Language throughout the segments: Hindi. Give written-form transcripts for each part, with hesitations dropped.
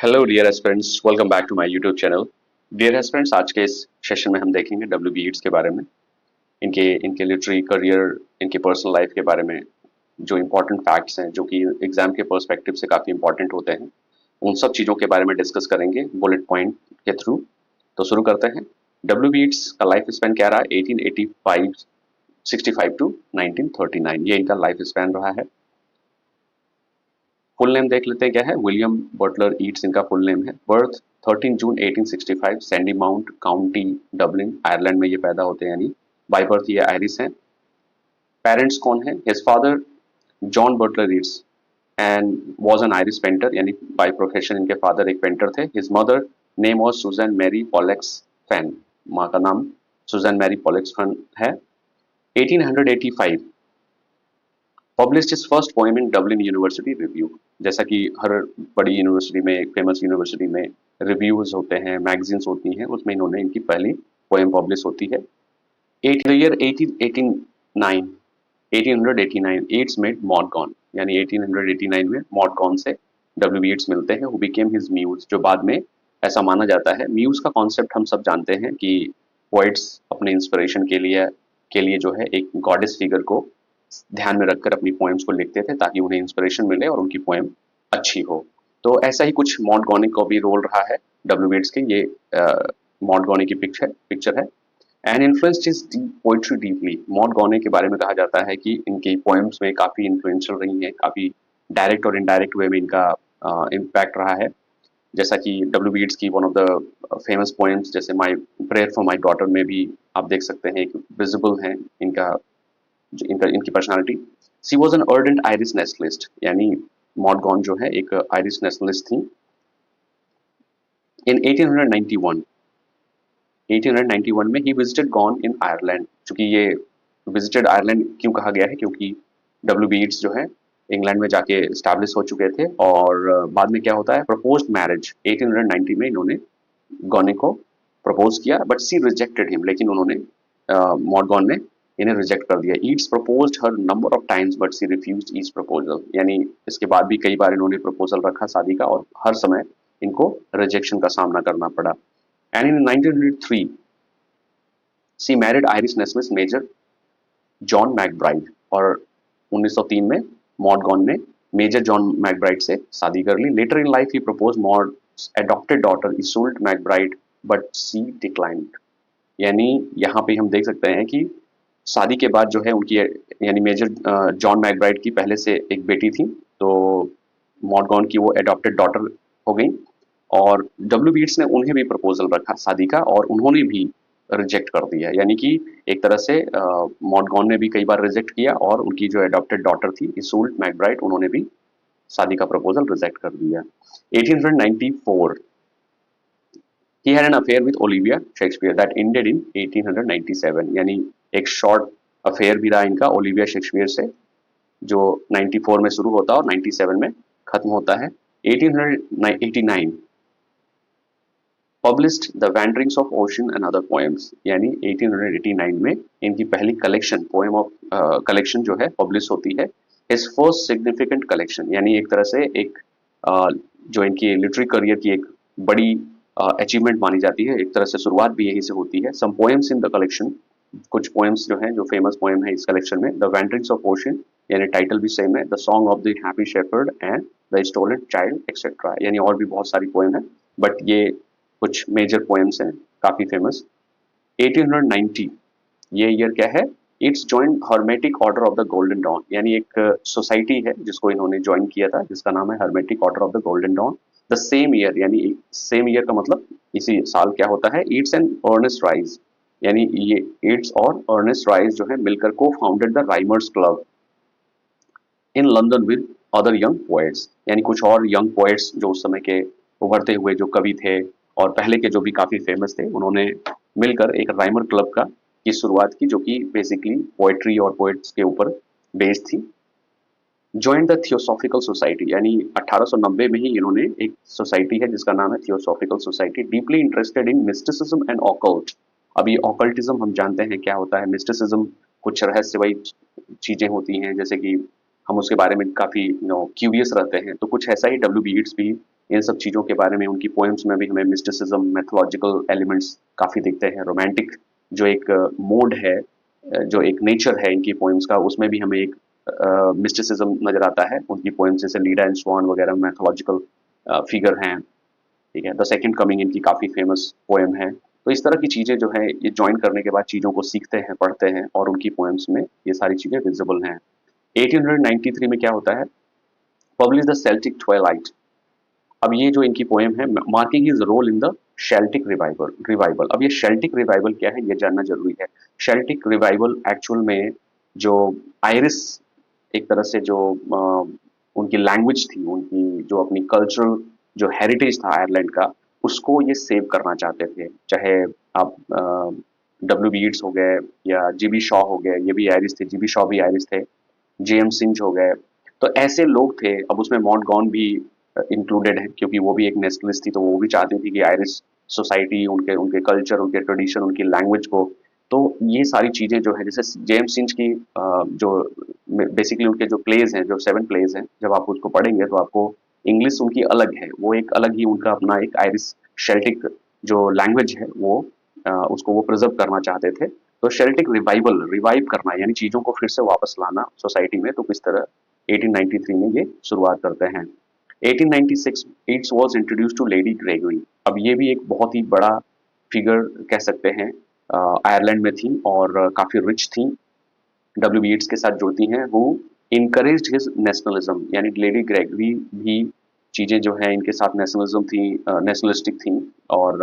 Hello dear aspirants, welcome back to my YouTube channel. Dear aspirants, आज के इस सेशन में हम देखेंगे डब्ल्यू के बारे में, इनके इनके लिटरेरी करियर, इनके पर्सनल लाइफ के बारे में, जो इम्पोर्टेंट फैक्ट्स हैं जो कि एग्जाम के पर्सपेक्टिव से काफ़ी इंपॉर्टेंट होते हैं, उन सब चीज़ों के बारे में डिस्कस करेंगे बुलेट पॉइंट के थ्रू। तो शुरू करते हैं। डब्ल्यू का लाइफ स्पैन क्या रहा? 1885 65 टू 1939, ये इनका लाइफ स्पैन रहा है। फुल नेम देख लेते हैं क्या है। विलियम बटलर ईट्स इनका फुल नेम है। Birth 13 June 1865, Sandymount county, Dublin, Ireland में ये पैदा होते हैं, यानी बाय बर्थ ये आयरिश हैं। पेरेंट्स कौन है? His father John Butler Yeats and was an Irish painter, यानी बाय प्रोफेशन इनके फादर एक पेंटर थे। His mother name was Susan Mary Pollexfen, माँ का नाम सुजैन मैरी पॉलेक्स फैन है। 1885 published his first poem in Dublin university review. जैसा कि हर बड़ी यूनिवर्सिटी में, फेमस यूनिवर्सिटी में रिव्यूज होते हैं, मैगजीन्स होती हैं, उसमें इन्होंने इनकी पहली पोएम पब्लिश होती है। ईयर 1889 1889 ईट्स मेट मॉडगॉन, यानी 1889 में मॉडगॉन से डब्ल्यू ईट्स मिलते हैं, हु बिकेम हिज म्यूज, जो बाद में ऐसा माना जाता है। म्यूज का कॉन्सेप्ट हम सब जानते हैं कि पोइट्स अपने इंस्पिरेशन के लिए जो है एक गॉडेस फिगर को ध्यान में रखकर अपनी पोएम्स को लिखते थे ताकि उन्हें इंस्पिरेशन मिले और उनकी पोएम अच्छी हो। तो ऐसा ही कुछ मॉन्टगोनी का भी रोल रहा है डब्ल्यू के। ये मॉन्टगोनी की पिक्चर है। And influenced his poetry deeply. Maud Gonne के बारे में कहा जाता है कि इनकी पोएम्स में काफ़ी इन्फ्लुएंशियल रही हैं, काफ़ी डायरेक्ट और इनडायरेक्ट वे में इनका इम्पैक्ट रहा है। जैसा कि डब्ल्यू बीट्स की one of the famous poems जैसे my prayer for my daughter में भी आप देख सकते हैं, एक विजिबल है इनका, इनकी personality. She was an ardent Irish nationalist, यानी मॉडगॉन जो है एक आयरिश नेशनलिस्ट थी। इन 1891 में he visited gone in Ireland. चूंकि ये विजिटेड आयरलैंड क्यों कहा गया है, क्योंकि डब्ल्यू बीट्स जो है इंग्लैंड में जाके स्टैब्लिश हो चुके थे और बाद में क्या होता है, प्रपोज्ड मैरिज 1890 में इन्होंने गॉने को प्रपोज किया, बट सी रिजेक्टेड हिम, लेकिन उन्होंने मॉडगॉन ने इन्हें रिजेक्ट कर दिया। Yeats proposed her number of times but she refused each proposal, यानी इसके बाद भी कई बार इन्होंने प्रपोजल रखा शादी का और हर समय इनको रिजेक्शन का सामना करना पड़ा। And in 1903 she married Irish nationalist major John MacBride, और 1903 में मॉडगॉन ने मेजर जॉन मैकब्राइड से शादी कर ली। Later in life he propose Maud's adopted daughter Iseult MacBride but she declined, यानी यहाँ पे हम देख सकते हैं कि शादी के बाद जो है उनकी, यानी मेजर जॉन मैकब्राइड की पहले से एक बेटी थी, तो मॉडगॉन की वो एडॉप्टेड डॉटर हो गई और डब्ल्यू बीट्स ने उन्हें भी प्रपोजल रखा शादी का और उन्होंने भी रिजेक्ट कर दिया। यानी कि एक तरह से मॉडगॉन ने भी कई बार रिजेक्ट किया और उनकी जो एडॉप्टेड डॉटर थी इसूल्ट मैकब्राइड, उन्होंने भी शादी का प्रपोजल रिजेक्ट कर दिया। 1894 he had an affair with Olivia Shakespeare that ended in 1897, यानी एक शॉर्ट अफेयर भी रहा इनका ओलिविया शेक्सपियर से, जो 94 में शुरू होता है और 97 में खत्म होता है। 1889 published the wanderings of Oisin and other poems, यानी 1889 में इनकी पहली कलेक्शन पोएम ऑफ कलेक्शन जो है पब्लिश होती है। हिज फर्स्ट सिग्निफिकेंट कलेक्शन, यानी एक तरह से एक जो इनकी लिटरेरी करियर की एक बड़ी अचीवमेंट मानी जाती है, एक तरह से शुरुआत भी यहीं से होती है। Some poems in the collection, कुछ पोएम्स जो हैं, जो फेमस पोएम है इस कलेक्शन में, द वैंडरिंग्स ऑफ ओशन, यानी टाइटल भी सेम है, the song of the happy shepherd and the stolen child etcetera, यानी और भी बहुत सारी पोएम है, बट ये कुछ मेजर पोएम्स हैं काफी फेमस। 1890 ये ईयर क्या है? It's join Hermetic Order of the Golden Dawn, यानी एक सोसाइटी है जिसको इन्होंने ज्वाइन किया था जिसका नाम है Hermetic Order of the Golden Dawn. The same year, यानी सेम ईयर का मतलब इसी साल क्या होता है, ईट्स एंड अर्नेस्ट राइज, यानी ये ईट्स और अर्नेस्ट राइज जो है मिलकर को founded the Rhymers club in London with other young poets, यानी कुछ और यंग पोएट्स जो उस समय के उभरते हुए जो कवि थे और पहले के जो भी काफी फेमस थे, उन्होंने मिलकर एक राइमर क्लब का की शुरुआत की, जो कि बेसिकली पोएट्री और पोएट्स के ऊपर बेस्ड थी। जॉइन द थियोसॉफिकल सोसाइटी, यानी 1890 में ही इन्होंने एक सोसाइटी है जिसका नाम है theosophical society. Deeply interested in mysticism and occult, अभी ऑकल्टिज्म हम जानते हैं क्या होता है, मिस्टिसिज्म कुछ रहस्यमयी चीजें होती हैं, जैसे कि हम उसके बारे में काफी क्यूरियस रहते हैं, तो कुछ ऐसा ही डब्ल्यू बीट्स भी इन सब चीज़ों के बारे में उनकी पोएम्स में भी हमें मिस्टिसिज्म, मैथोलॉजिकल एलिमेंट्स काफ़ी दिखते हैं। रोमांटिक जो एक मोड है, जो एक नेचर है इनकी पोएम्स का, उसमें भी हमें एक मिस्टिसिज्म नज़र आता है उनकी पोएम्स, जैसे लीडा एंड स्वान वगैरह मैथोलॉजिकल फिगर हैं। ठीक है, द सेकंड कमिंग इनकी काफ़ी फेमस पोएम है। तो इस तरह की चीज़ें जो है ये जॉइन करने के बाद चीज़ों को सीखते हैं, पढ़ते हैं और उनकी पोएम्स में ये सारी चीज़ें विजिबल हैं। 1893 में क्या होता है, पब्लिश द सेल्टिक ट्वेलाइट। अब ये जो इनकी पोएम है, marking his role in the Celtic revival revival अब ये शेल्टिक रिवाइवल क्या है, ये जानना जरूरी है। शेल्टिक रिवाइवल एक्चुअल में जो आयरिस, एक तरह से जो उनकी लैंग्वेज थी, उनकी जो अपनी कल्चरल जो हेरिटेज था आयरलैंड का, उसको ये सेव करना चाहते थे। चाहे आप डब्ल्यू बी ईट्स हो गए या जीबी शॉ हो गए, ये भी आयरिस थे, जीबी शॉ भी आयरिस थे, जेम्स सिंच हो गए। तो ऐसे लोग थे। अब उसमें मॉन्टगॉन भी इंक्लूडेड है, क्योंकि वो भी एक नेशनलिस्ट थी, तो वो भी चाहती थी कि आयरिश सोसाइटी, उनके उनके कल्चर, उनके ट्रेडिशन, उनकी लैंग्वेज को, तो ये सारी चीज़ें जो है, जैसे जेम्स सिंच की जो बेसिकली उनके जो प्लेज हैं, जो 7 प्लेज हैं, जब आप उसको पढ़ेंगे तो आपको इंग्लिश उनकी अलग है, वो एक अलग ही उनका अपना एक आयरिश शेल्टिक जो लैंग्वेज है वो उसको वो प्रिजर्व करना चाहते थे। तो शेल्टिक रिवाइवल, रिवाइव करना यानी चीज़ों को फिर से वापस लाना सोसाइटी में, तो किस तरह 1893 में ये शुरुआत करते हैं। 1896 it's was introduced to Lady Gregory. अब ये भी एक बहुत ही बड़ा फिगर कह सकते हैं, आयरलैंड में थी और काफ़ी रिच थी, डब्ल्यू बी ईट्स के साथ जुड़ती हैं, हु इनकरेज्ड हिज नेशनलिज्म, यानी लेडी ग्रेगरी भी चीज़ें जो है इनके साथ नेशनलिज्म थी, नेशनलिस्टिक थी, और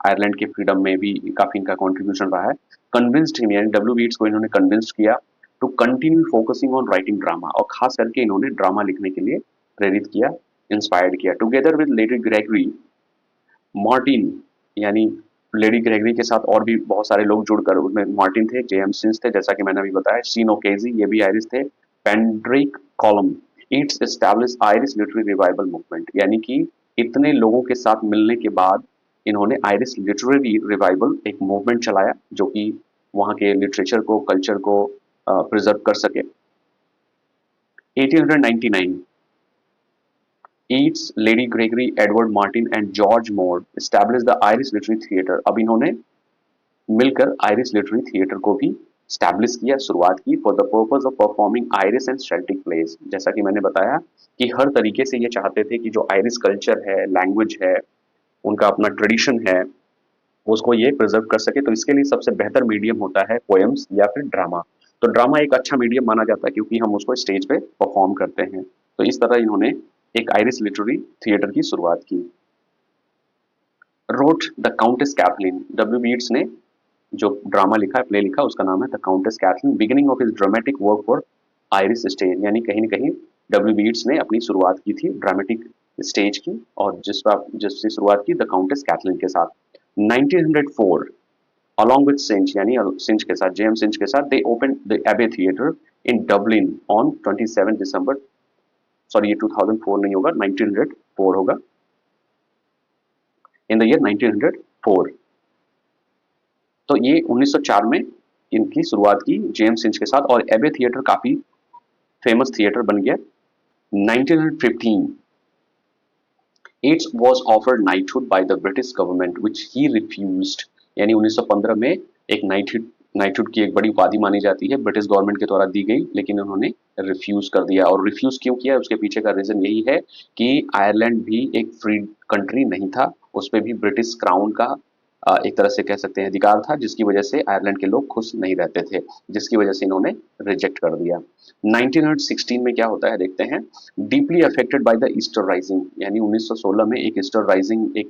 आयरलैंड के फ्रीडम में भी काफ़ी इनका कंट्रीब्यूशन रहा है। कन्विंस्ड हिम, यानी डब्ल्यू बी ईट्स को इन्होंने कन्विंस्ड किया to continue focusing on writing drama, और खास करके इन्होंने ड्रामा लिखने के लिए प्रेरित किया, इंस्पायर्ड किया। Together with lady Gregory, Martin, यानी लेडी ग्रेगरी के साथ और भी बहुत सारे लोग जुड़कर, उसमें मार्टिन थे, जेम्स सिंस थे, जैसा कि मैंने अभी बताया, सीन ओकेजी, ये भी आयरिश थे, Padraic Colum, it's establish Irish literary revival movement, यानी कि इतने लोगों के साथ मिलने के बाद इन्होंने आयरिश लिटरेरी रिवाइवल एक मूवमेंट चलाया, जो कि वहाँ के लिटरेचर को, कल्चर को प्रिजर्व कर सके। 1899 Yeats, lady Gregory, Edward Martin and George more establish the Irish literary theatre. अब इन्होंने मिलकर आयरिश लिटरेरी थिएटर को भी स्टैब्लिश किया, शुरुआत की, for the purpose of performing Irish and Celtic plays. जैसा कि मैंने बताया कि हर तरीके से ये चाहते थे कि जो आयरिश कल्चर है, लैंग्वेज है, उनका अपना ट्रेडिशन है, उसको ये प्रिजर्व कर सके। तो इसके लिए सबसे बेहतर मीडियम होता है पोएम्स या फिर ड्रामा। तो ड्रामा एक अच्छा मीडियम माना जाता है, क्योंकि हम उसको स्टेज पे परफॉर्म करते हैं। तो इस तरह इन्होंने एक आयरिश लिटरेरी थिएटर की शुरुआत की। Wrote the Countess Cathleen, W B Yeats ने जो ड्रामा लिखा है, प्ले लिखा, उसका नाम है the Countess Kathleen, beginning of his dramatic work for Irish stage, यानी कहीं न कहीं डब्ल्यू बी ईट्स ने अपनी शुरुआत की थी ड्रामेटिक स्टेज की, और जिससे शुरुआत की द काउंटेस कैथलीन के साथ। 1904 along with Sinch, यानी सिंच के साथ, जेम्स सिंच के साथ, they opened the Abbey Theatre in Dublin on 27 December, sorry ये 2004 नहीं होगा, 1904 होगा, in the year 1904। तो ये 1904 में इनकी शुरुआत की जेम्स सिंच के साथ, और एबे थिएटर काफी फेमस थिएटर बन गया। 1915 it was offered knighthood by the British government which he refused, यानी 1915 में एक नाइटहुड की एक बड़ी उपाधि मानी जाती है, ब्रिटिश गवर्नमेंट के द्वारा दी गई, लेकिन उन्होंने रिफ्यूज कर दिया। और रिफ्यूज क्यों किया, उसके पीछे का रीजन यही है कि आयरलैंड भी एक फ्री कंट्री नहीं था, उस पर भी ब्रिटिश क्राउन का एक तरह से कह सकते हैं अधिकार था, जिसकी वजह से आयरलैंड के लोग खुश नहीं रहते थे, जिसकी वजह से इन्होंने रिजेक्ट कर दिया। 1916 में क्या होता है देखते हैं। Deeply affected by the Easter rising, यानी 1916 में एक ईस्टर राइजिंग एक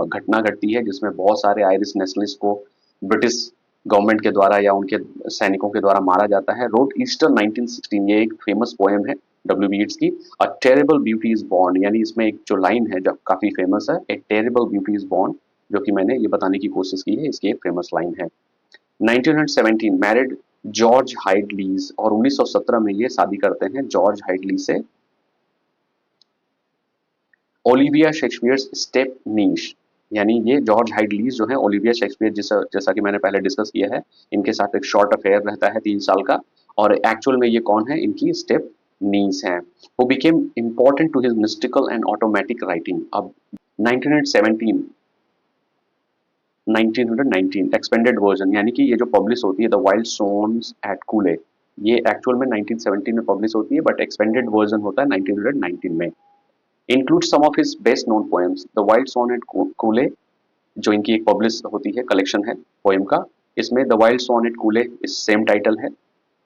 घटना घटती है, जिसमें बहुत सारे आयरिश नेशनलिस्ट को ब्रिटिश गवर्नमेंट के द्वारा या उनके सैनिकों के द्वारा मारा जाता है। रोट ईस्टर 1916, ये एक फेमस पोएम है डब्ल्यू बी ईट्स की। A terrible beauty is born, यानी इसमें एक जो लाइन है जो काफी फेमस है, ए टेरेबल ब्यूटी इज बॉर्न, जो कि मैंने ये बताने की कोशिश की है, इसकी एक फेमस लाइन है। 1917 मैरिड जॉर्ज हाइडलीज, और 1917 में ये शादी करते हैं जॉर्ज हाइडली से। ओलिविया शेक्सपियर्स स्टेप नीश, यानी ये जॉर्ज हाइडलीज जो है ओलिविया शेक्सपियर, जैसा कि मैंने पहले डिस्कस किया है, इनके साथ एक शॉर्ट अफेयर रहता है 3 साल का, और एक्चुअल में ये कौन है, इनकी स्टेप नीस हैं, who became important to his mystical and automatic writing. अब 1917 1919 एक्सपेंडेड वर्जन, यानी कि ये जो पब्लिश होती है द वाइल्ड सोन्स एट कूले, ये एक्चुअल में 1917 में पब्लिश होती है बट एक्सपेंडेड वर्जन होता है 1919 में। Include some of his best known poems. The wild swans at Coole जो इनकी एक पब्लिश होती है कलेक्शन है पोएम का, इसमें the wild swans at Coole इस सेम टाइटल है।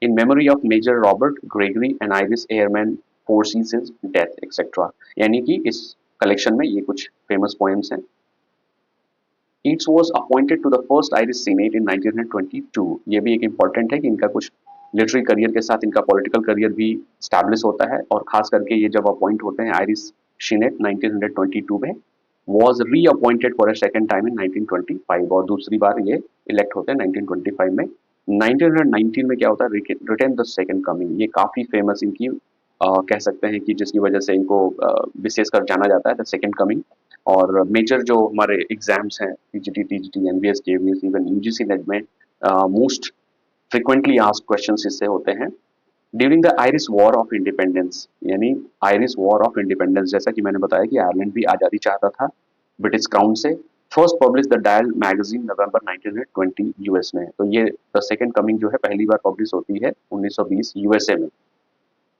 In memory of major Robert Gregory and Irish airman foresees his death etcetera, यानी कि इस कलेक्शन में ये कुछ फेमस पोएम्स हैं। Yeats was appointed to the first Irish Senate in 1922। ये भी एक इम्पॉर्टेंट है कि इनका कुछ लिटरेरी करियर के साथ इनका पॉलिटिकल करियर भी स्टैब्लिश होता है, और खास करके ये जब अपॉइंट होते हैं आयरिश सीनेट 1922 में, was reappointed for a second time in 1925, और दूसरी बार ये इलेक्ट होते हैं 1925 में। 1919 में क्या होता है, रिटेन द सेकंड कमिंग, ये काफी फेमस इनकी कह सकते हैं कि जिसकी वजह से इनको विशेषकर जाना जाता है द सेकंड कमिंग। और मेजर जो हमारे एग्जाम्स हैं PGT, TGT, NBS, KVS, even UGC net में मोस्ट फ्रिक्वेंटली आस्क्ड क्वेश्चंस इससे होते हैं। During the Irish war of independence, यानी आयरिश वॉर ऑफ इंडिपेंडेंस, जैसा कि मैंने बताया कि आयरलैंड भी आज़ादी चाहता था ब्रिटिश क्राउन से। First publish the dial magazine November 1920 US में, तो ये द सेकंड कमिंग जो है पहली बार पब्लिश होती है 1920 यूएसए में।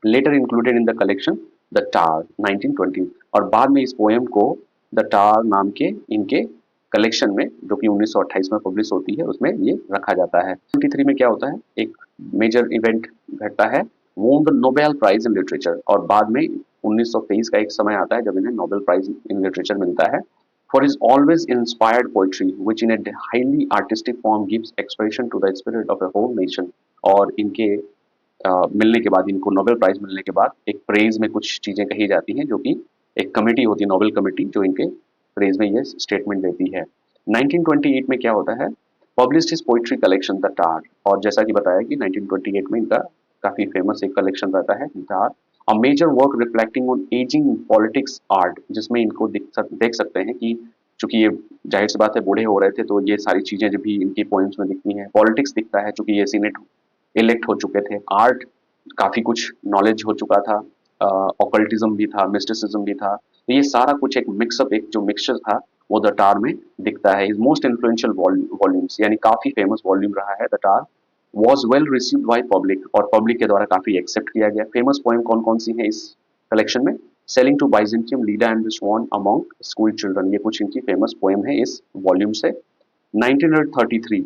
Later included in the collection the tower 1920, और बाद में इस पोएम को द टार नाम के इनके कलेक्शन में जो कि 1928 में पब्लिश होती है उसमें ये रखा जाता है। 23 में क्या होता है, एक मेजर इवेंट घटता है, won the Nobel prize in literature, और बाद में 1923 का एक समय आता है जब इन्हें नोबेल प्राइज इन लिटरेचर मिलता है for his always inspired poetry which in a highly artistic form gives expression to the spirit of a whole nation. और इनके मिलने के बाद, इनको नोबेल प्राइज मिलने के बाद एक प्रेज में कुछ चीजें कही जाती हैं जो कि एक कमेटी होती है, नोबेल कमेटी, जो इनके प्रेज में ये स्टेटमेंट देती है। 1928 में क्या होता है, published his poetry collection the tower, और जैसा कि बताया कि 1928 में इनका काफी फेमस एक कलेक्शन रहता है tower, a major work reflecting on ageing politics art, जिसमें इनको देख सकते हैं कि चूंकि ये जाहिर सी बात है बूढ़े हो रहे थे तो ये सारी चीजें जो भी इनकी पोएम्स में दिखती हैं, पॉलिटिक्स दिखता है चूंकि ये सीनेट इलेक्ट हो चुके थे, आर्ट काफी कुछ नॉलेज हो चुका था, ऑकल्टिज्म भी था, मिस्टिसिज्म भी था, तो ये सारा कुछ एक मिक्सअप, एक जो मिक्सचर था वो द टार में दिखता है। इज मोस्ट इन्फ्लुएंशियल वॉल्यूम्स, यानी काफी फेमस वॉल्यूम रहा है the tar, was well received by public, और पब्लिक के द्वारा काफी एक्सेप्ट किया गया। फेमस पोएम कौन कौन सी है इस कलेक्शन में, sailing to Byzantium, Leda and the swan among school children, ये कुछ इनकी फेमस पोएम है इस वॉल्यूम से। 1933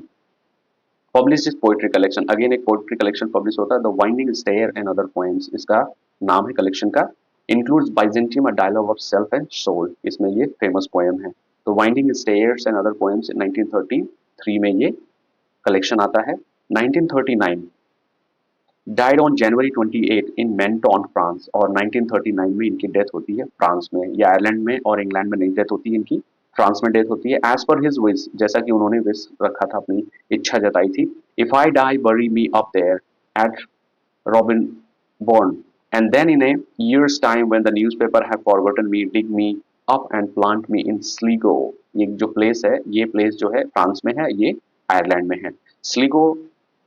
publish his poetry collection, again एक पोएट्री कलेक्शन पब्लिश होता है, the winding stair and other poems, इसका नाम है कलेक्शन का। Includes Byzantium, a dialogue of self and soul, इसमें ये फेमस पोएम है। तो winding stairs and other poems 1933 में ये कलेक्शन आता है। 1939 died on January 28 in Menton France, और 1939 में इनकी डेथ होती है फ्रांस में, या आयरलैंड में और इंग्लैंड में नहीं डेथ होती है इनकी, फ्रांस में डेथ होती है। एज पर हिज विश, जैसा कि उन्होंने विश रखा था, अपनी इच्छा जताई थी, if I die bury me up there at Roquebrune and then in a years time when the newspaper have forgotten me dig me up and plant me in Sligo. ये जो प्लेस है, ये प्लेस जो है फ्रांस में है, ये आयरलैंड में है। स्लीगो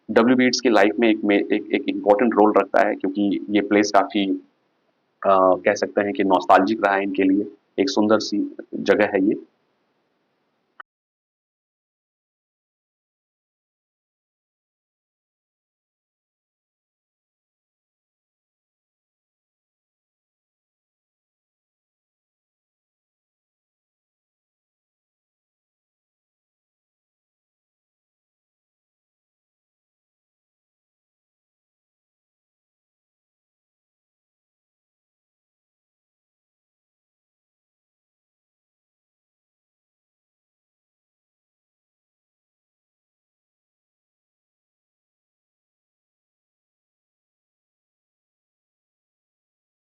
डब्ल्यू बीट्स की लाइफ में एक इम्पोर्टेंट रोल रखता है क्योंकि ये प्लेस काफी कह सकते हैं कि नॉस्टैल्जिक रहा है इनके लिए, एक सुंदर सी जगह है ये।